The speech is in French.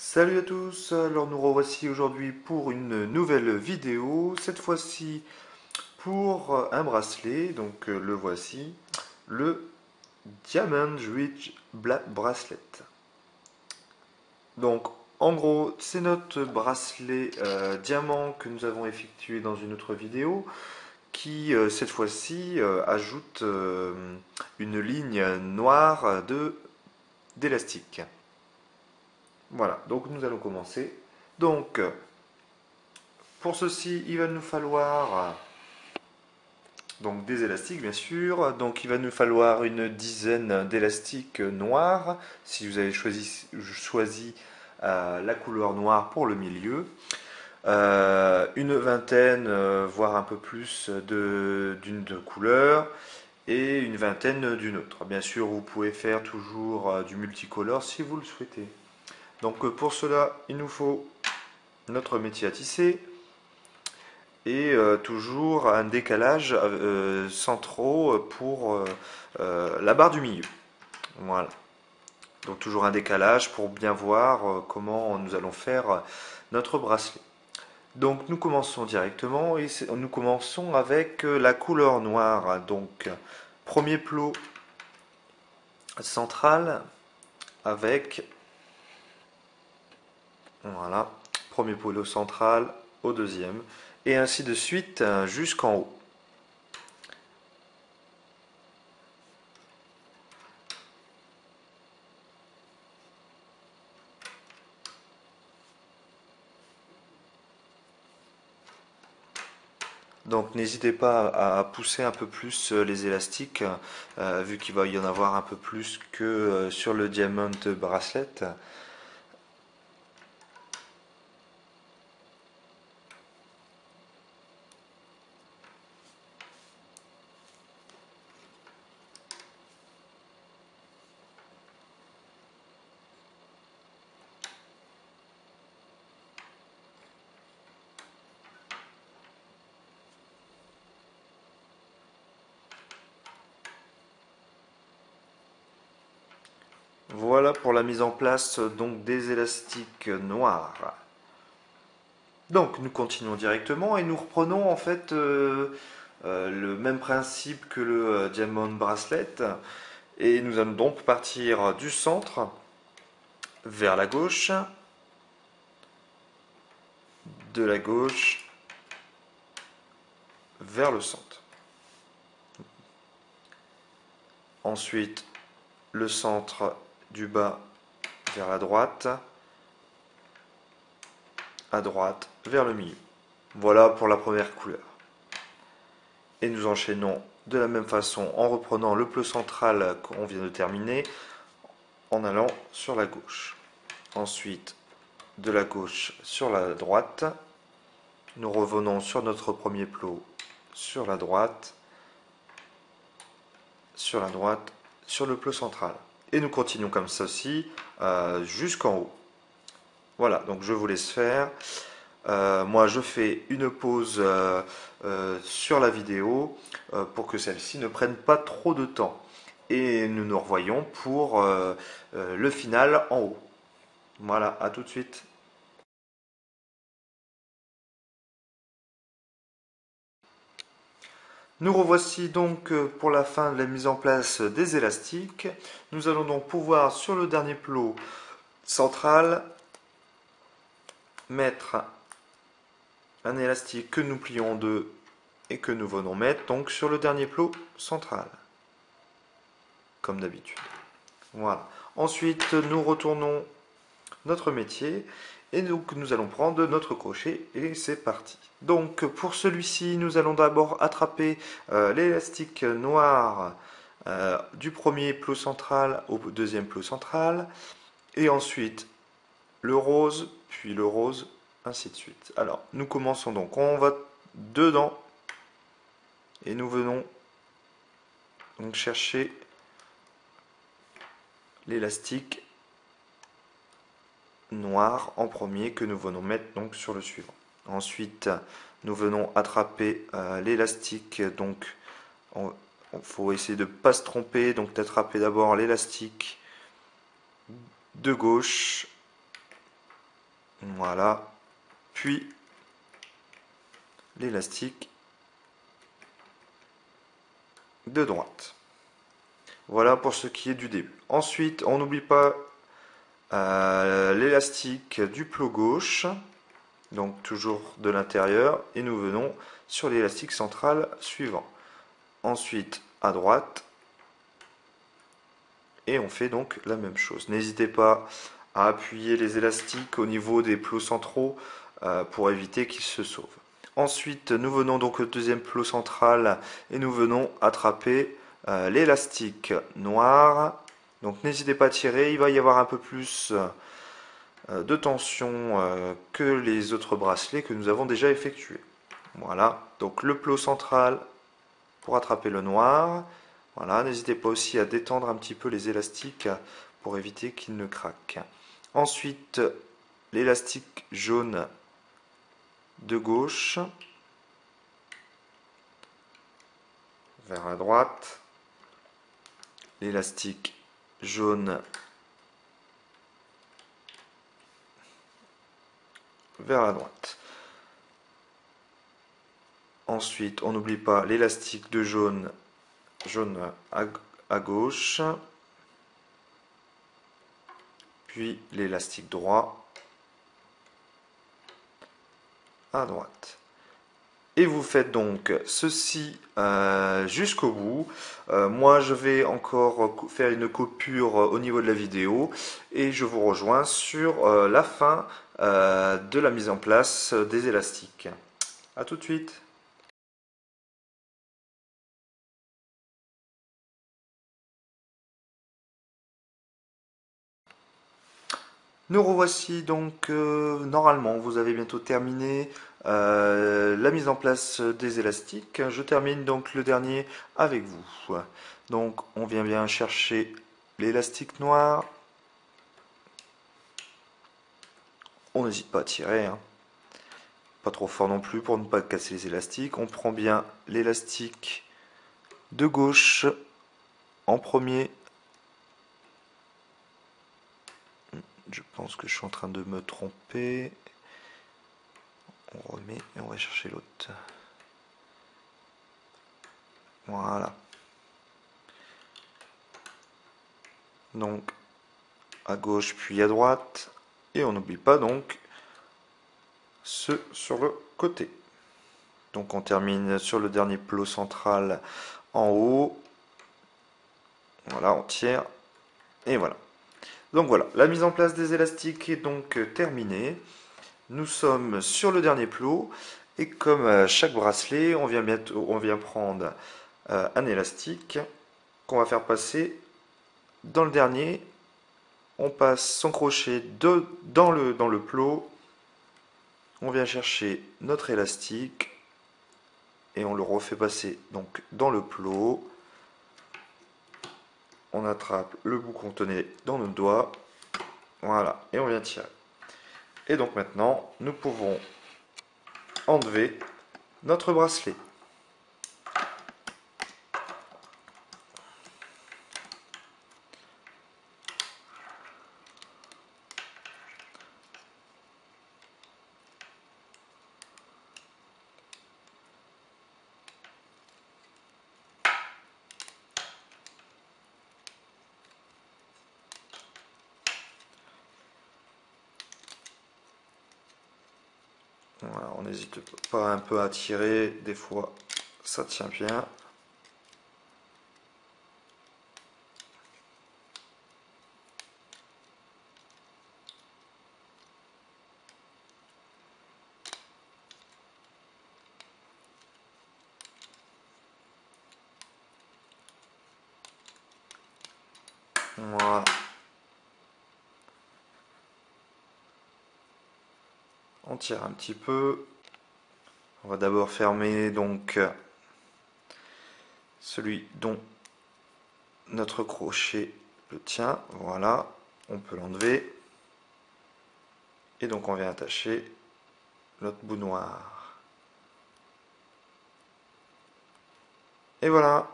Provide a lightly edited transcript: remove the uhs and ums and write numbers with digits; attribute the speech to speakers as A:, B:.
A: Salut à tous, alors nous revoici aujourd'hui pour une nouvelle vidéo, cette fois-ci pour un bracelet, donc le voici, le Diamond Ridge Black Bracelet. Donc en gros c'est notre bracelet diamant que nous avons effectué dans une autre vidéo qui cette fois-ci ajoute une ligne noire d'élastique. Voilà, donc nous allons commencer. Donc, pour ceci, il va nous falloir donc des élastiques, bien sûr. Donc, il va nous falloir une dizaine d'élastiques noirs, si vous avez choisi la couleur noire pour le milieu. Une vingtaine, voire un peu plus d'une couleur, et une vingtaine d'une autre. Bien sûr, vous pouvez faire toujours du multicolore si vous le souhaitez. Donc, pour cela, il nous faut notre métier à tisser et toujours un décalage sans trop pour la barre du milieu. Voilà. Donc toujours un décalage pour bien voir comment nous allons faire notre bracelet. Donc nous commençons directement et nous commençons avec la couleur noire. Donc premier plot central avec, voilà, premier plot central au deuxième et ainsi de suite jusqu'en haut. Donc n'hésitez pas à pousser un peu plus les élastiques, vu qu'il va y en avoir un peu plus que sur le Diamond Bracelet. Voilà pour la mise en place donc des élastiques noirs. Donc nous continuons directement et nous reprenons en fait le même principe que le Diamond Bracelet et nous allons donc partir du centre vers la gauche, de la gauche vers le centre. Ensuite le centre du bas vers la droite, à droite vers le milieu. Voilà pour la première couleur. Et nous enchaînons de la même façon en reprenant le plot central qu'on vient de terminer en allant sur la gauche. Ensuite, de la gauche sur la droite, nous revenons sur notre premier plot sur la droite, sur la droite, sur le plot central. Et nous continuons comme ceci jusqu'en haut. Voilà, donc je vous laisse faire. Moi, je fais une pause sur la vidéo pour que celle-ci ne prenne pas trop de temps. Et nous nous revoyons pour le final en haut. Voilà, à tout de suite. Nous revoici donc pour la fin de la mise en place des élastiques. Nous allons donc pouvoir sur le dernier plot central mettre un élastique que nous plions en deux et que nous venons mettre donc sur le dernier plot central, comme d'habitude. Voilà. Ensuite, nous retournons notre métier et donc nous allons prendre notre crochet et c'est parti. Donc pour celui-ci, nous allons d'abord attraper l'élastique noir du premier plot central au deuxième plot central et ensuite le rose, puis le rose, ainsi de suite. Alors, nous commençons donc, on va dedans et nous venons donc chercher l'élastique noir en premier que nous venons mettre donc sur le suivant. Ensuite, nous venons attraper l'élastique, donc il faut essayer de ne pas se tromper, donc d'attraper d'abord l'élastique de gauche Voilà. Puis l'élastique de droite. Voilà pour ce qui est du début. Ensuite, on n'oublie pas l'élastique du plot gauche, donc toujours de l'intérieur, et nous venons sur l'élastique central suivant. Ensuite, à droite, et on fait donc la même chose. N'hésitez pas à appuyer les élastiques au niveau des plots centraux pour éviter qu'ils se sauvent. Ensuite, nous venons donc au deuxième plot central et nous venons attraper l'élastique noir. Donc n'hésitez pas à tirer, il va y avoir un peu plus de tension que les autres bracelets que nous avons déjà effectués. Voilà, donc le plot central pour attraper le noir. Voilà, n'hésitez pas aussi à détendre un petit peu les élastiques pour éviter qu'ils ne craquent. Ensuite, l'élastique jaune de gauche vers la droite, l'élastique jaune vers la droite. Ensuite, on n'oublie pas l'élastique de jaune à gauche, puis l'élastique droit à droite. Et vous faites donc ceci jusqu'au bout. Moi, je vais encore faire une coupure au niveau de la vidéo et je vous rejoins sur la fin de la mise en place des élastiques. A tout de suite. Nous revoici donc, normalement, vous avez bientôt terminé la mise en place des élastiques. Je termine donc le dernier avec vous. Donc on vient bien chercher l'élastique noir. On n'hésite pas à tirer, hein. Pas trop fort non plus pour ne pas casser les élastiques. On prend bien l'élastique de gauche en premier. Je pense que je suis en train de me tromper. On remet et on va chercher l'autre. Voilà. Donc à gauche puis à droite. Et on n'oublie pas donc ceux sur le côté. Donc on termine sur le dernier plot central en haut. Voilà, on tire. Et voilà. Donc voilà, la mise en place des élastiques est donc terminée. Nous sommes sur le dernier plot. Et comme à chaque bracelet, on vient prendre un élastique qu'on va faire passer dans le dernier. On passe son crochet dans le plot. On vient chercher notre élastique et on le refait passer donc dans le plot. On attrape le bout qu'on tenait dans nos doigts. Voilà, et on vient tirer. Et donc maintenant, nous pouvons enlever notre bracelet. Voilà, on n'hésite pas un peu à tirer, des fois ça tient bien. Voilà. On tire un petit peu. On va d'abord fermer donc celui dont notre crochet le tient. Voilà, on peut l'enlever. Et donc on vient attacher notre bout noir. Et voilà.